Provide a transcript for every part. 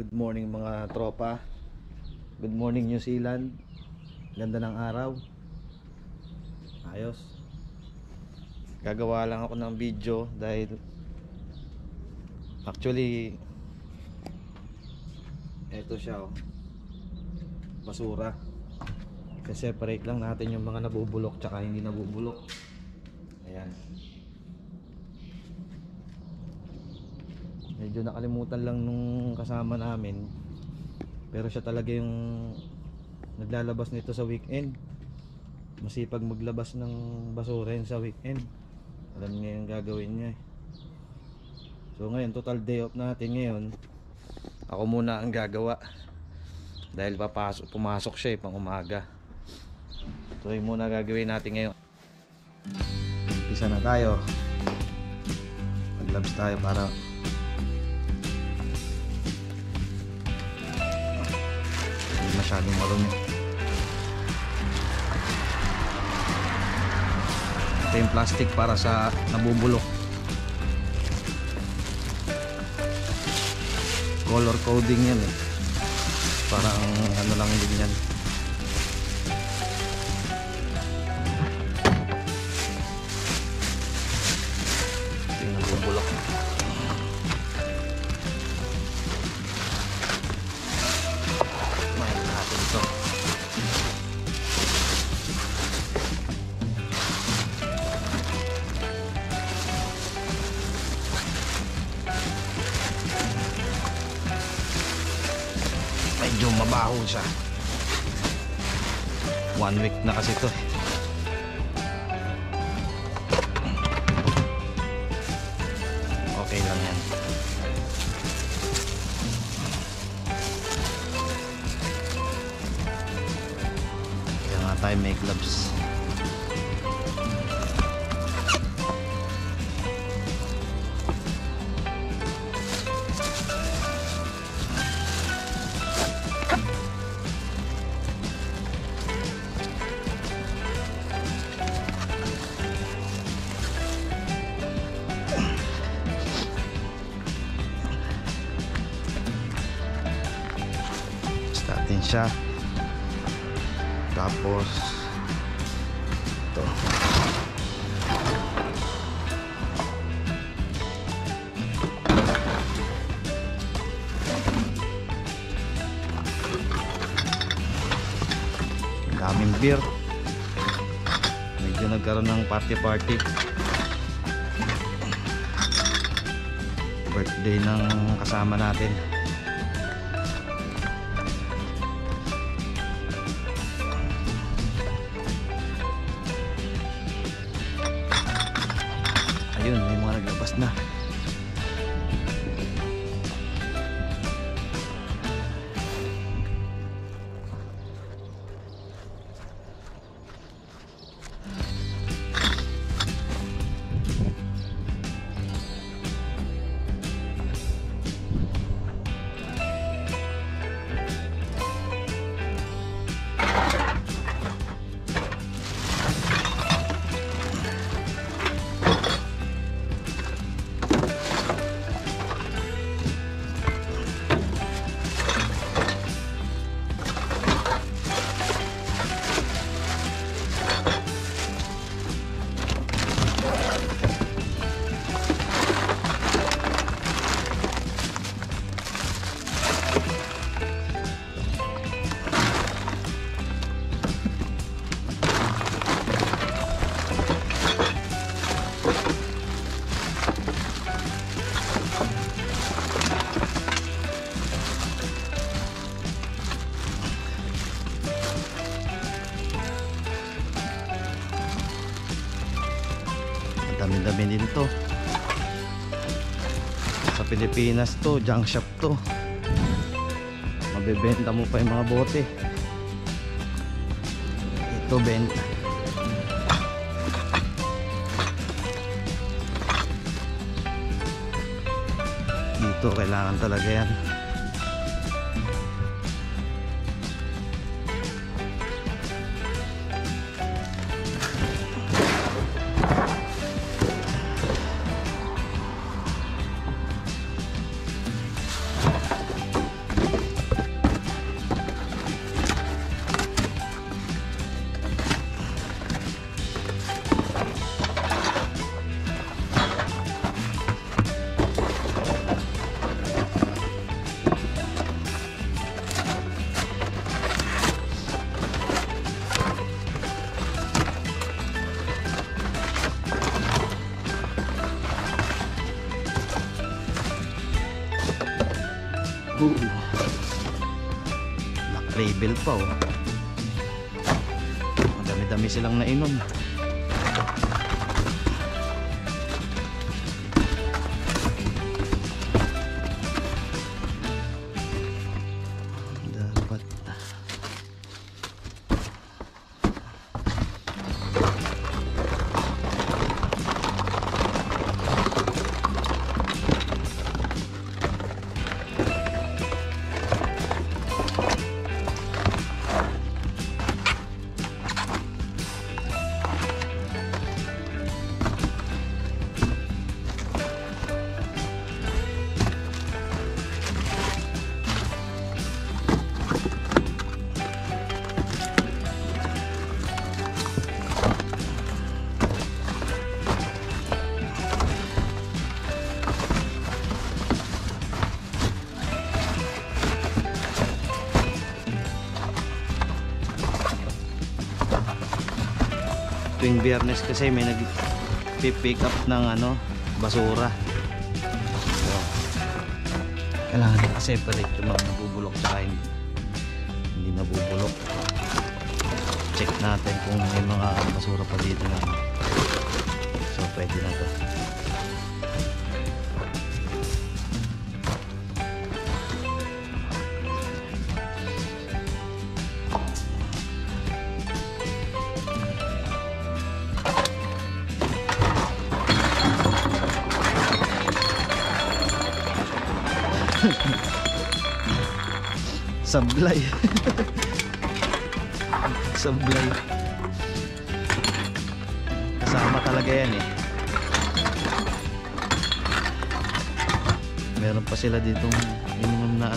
Good morning mga tropa. Good morning New Zealand. Ganda ng araw. Ayos. Gagawa lang ako ng video dahil actually eto siya oh. Basura. Separate lang natin yung mga nabubulok tsaka hindi nabubulok. Ayan. Medyo nakalimutan lang nung kasama namin, pero siya talaga yung naglalabas nito sa weekend. Masipag maglabas ng basura yun sa weekend. Alam niya yung gagawin niya. So ngayon total day off natin ngayon. Ako muna ang gagawa dahil pumasok siya pang umaga. So yun muna gagawin natin ngayon. Umpisa na tayo. Mag-gloves tayo para masyadong marumi. Ito yung plastic para sa nabubulok. Color coding yan eh. Parang ano lang din yan. Ito yung nabubulok. Medyo mabaho siya. 1 week na kasi ito. Okay lang yan. Kaya nga tayo may gloves. Natin siya, tapos ito daming beer. Medyo nagkaroon ng party birthday ng kasama natin. Ayun, may mga naglabas na. Dami-dami din to. Sa Pilipinas to, junk shop to. Mabebenta mo pa yung mga bote. Ito benta. Dito kailangan talaga yan. Black label pa oh. Madami-dami silang nainom. Dapat tuwing Biyernes kasi may nag-pick up ng basura. So, kailangan naka-separate yung mga nabubulok sa hindi nabubulok. Check natin kung may mga basura pa dito na. So pwede na to. Sablay. Sablay. Kasama talaga yan eh. Meron pa sila ditong minimum na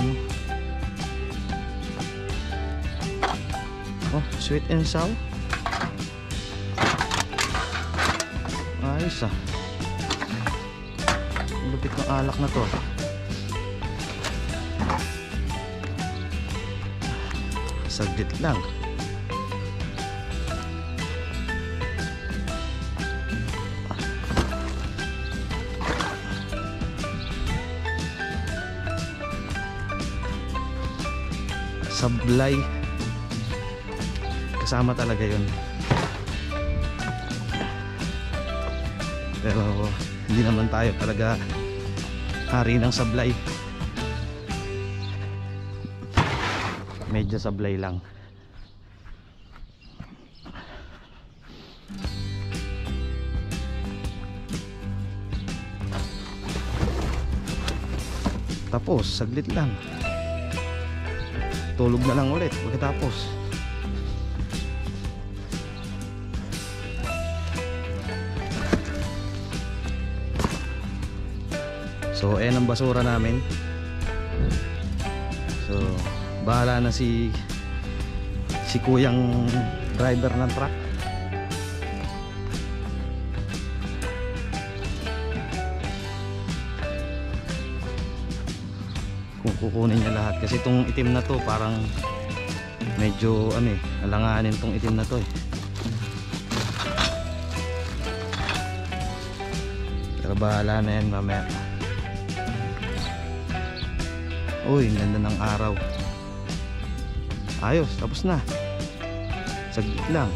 oh, sweet and sour. Ayos ah. Lupit ng alak na to. Saglit lang. Sablay. Kasama talaga yun. Pero hindi naman tayo talaga hari ng sablay. Medyo sablay lang. Tapos saglit lang. Tulog na lang ulit pagkatapos. So ayan ang basura namin. So bahala na si kuyang driver ng truck. Kung kukunin niya lahat kasi itong itim na to parang medyo alanganin tong itim na to eh. Pero bahala na yan mamaya. Uy, ganda ng araw. Ayos, tapos na. Saglit lang.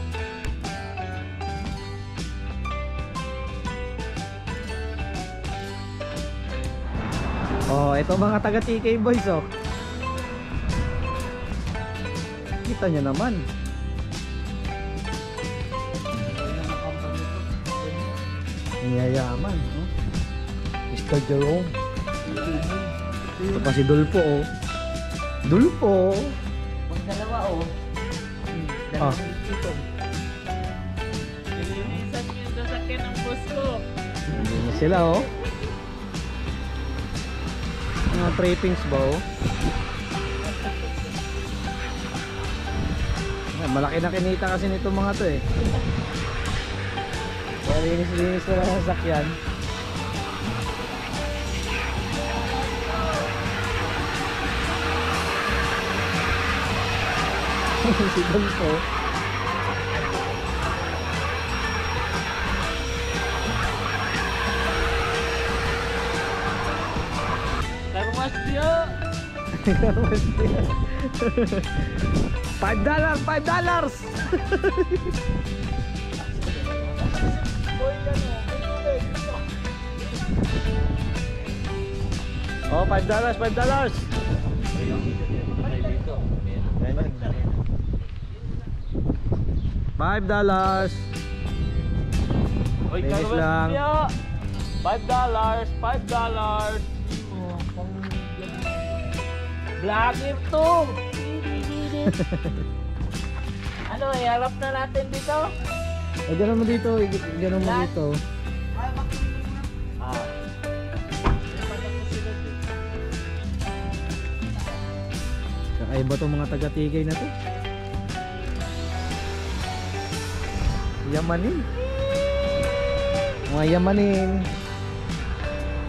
Oh, ito mga taga TK Boys oh. Kita nyo naman. Niyayaman, oh. Mr. Jerome. Ito pa si Dulpo oh. Dulpo. Dalawa oh. Ah. Dito. Nilinisan yung sasakyan ng boss ko. Hindi sila oh. Mga trippings ba oh. Malaki na kinita kasi nito mga to eh. Kaya linis-linis na lang sasakyan. Si Dulpo. Karwas dia. $5, $5. Oh, $5, $5. $5. Uy, Linis gagawin lang. niya. $5, $5. Vlogger to. Ano, iharap na natin dito? Eh, ganun mo dito, ganun mo Lahat. dito. Ah. Kakaiba tong mga taga-tigay na to. Yamanin. Mga yamanin.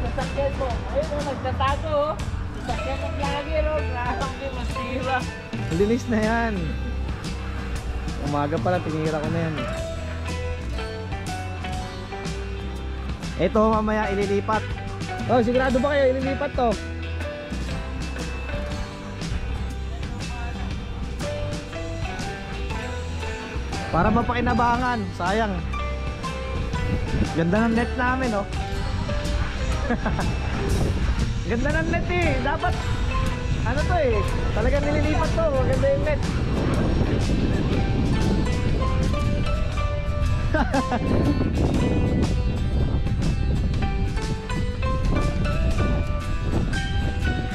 Sasakyan mo. Ayun o, nagtatago o. Sasakyan ng vlogger o. Grabe, masira. Linis na yan. Umaga pa lang, tinira ko na yan. Ito mamaya ililipat. Oh, sigurado ba kayo ililipat to? Para mapakinabangan, sayang. Ganda ng net namin, oh. Ganda ng net eh. Dapat ano to eh. Talagang nililipat to. Maganda yung net.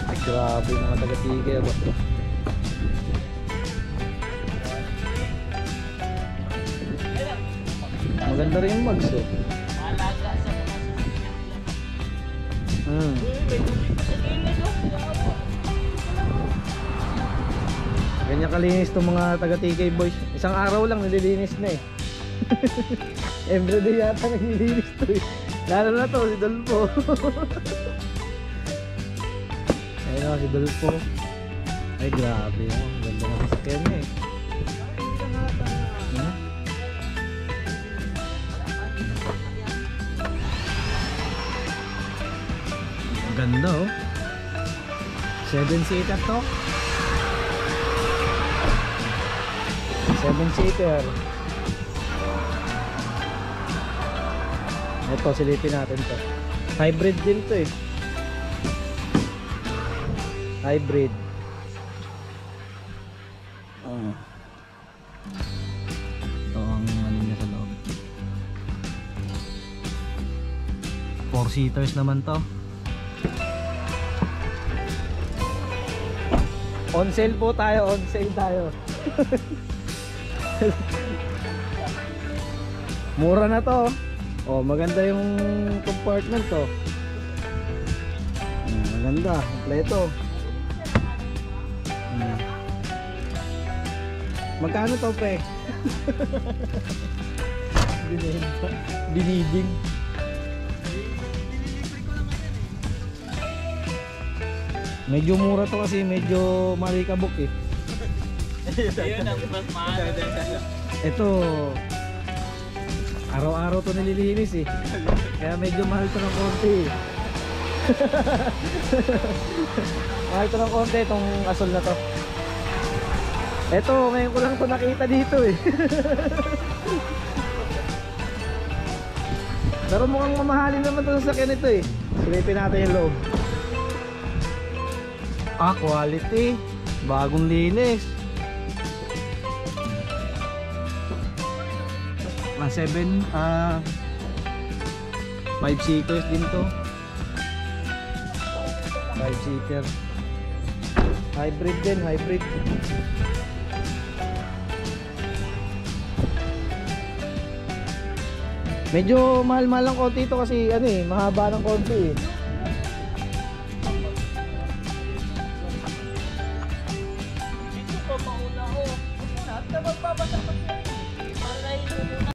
Ay, grabe yung mga taga-tigay ba? Maganda rin yung mags oh. Malaga sa mga sasakyan. Hmm. Uy, may tubig pa sa gilid o. Ganyan kalinis itong mga taga-TK boys. Isang araw lang nililinis na eh. Everyday yata naglilinis to eh. Lalo na to, si Dolpo. Ayun o, si Dolpo. Ay grabe oh. Ganda na sasakyan niya eh. Hmm? Ganda oh. 7-seater to. 7-seater. Ito, silipin natin to. Hybrid din to eh. Hybrid. Ito ang ano niya sa loob. 4-seaters naman to. On sale po tayo, on sale tayo. Mura na to. Oh, maganda yung compartment to. Maganda, kompleto. Magkano to, pre? Binibing. Medyo mura to kasi medyo malikabok eh. Ayun ang mas mahal. Ito araw-araw to nililinis eh. Kaya medyo mahal to ng konti eh. Mahal to ng konti itong asol na to. Ito ngayon ko lang to nakita dito eh. Pero mukhang mamahalin naman to sa sakyan ito eh. Silipin natin yung loob. Ah, quality. Bagong linis. 5-seaters din to. 5-seater. Hybrid din, hybrid. Medyo mahal-mahal lang konti ito kasi ano eh, mahaba ng konti eh. Ito pa mauna o. At na magpapasakot